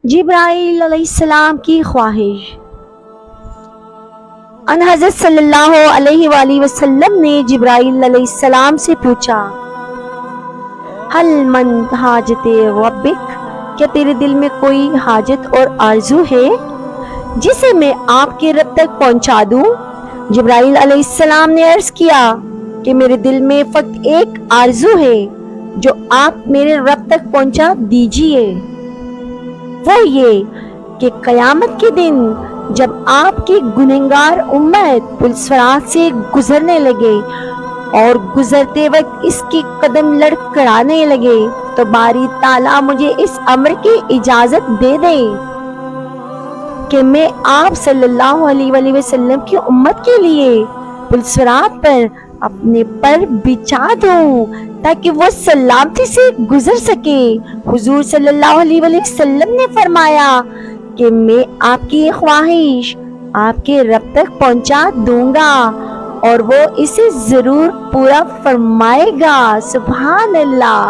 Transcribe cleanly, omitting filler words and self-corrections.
جبرائیل علیہ السلام کی خواہش۔ ان حضرت صلی اللہ علیہ وآلہ وسلم نے جبرائیل علیہ السلام سے پوچھا، حل من حاجت ربک، کیا تیرے دل میں کوئی حاجت اور آرزو ہے جسے میں آپ کے رب تک پہنچا دوں؟ جبرائیل علیہ السلام نے عرض کیا کہ میرے دل میں فقط ایک آرزو ہے جو آپ میرے رب تک پہنچا دیجئے، وہ یہ کہ قیامت کے دن جب آپ کی گنہگار امت پل صراط سے گزرنے لگے اور گزرتے وقت اس کی قدم لڑکھڑانے لگے تو باری تعالیٰ مجھے اس امر کی اجازت دے دے کہ میں آپ صلی اللہ علیہ وآلہ وسلم کی امت کے لیے پل صراط پر اپنے پر بچھا دوں تاکہ وہ سلامتی سے گزر سکے۔ حضور صلی اللہ علیہ وآلہ وسلم نے فرمایا کہ میں آپ کی خواہش آپ کے رب تک پہنچا دوں گا اور وہ اسے ضرور پورا فرمائے گا۔ سبحان اللہ۔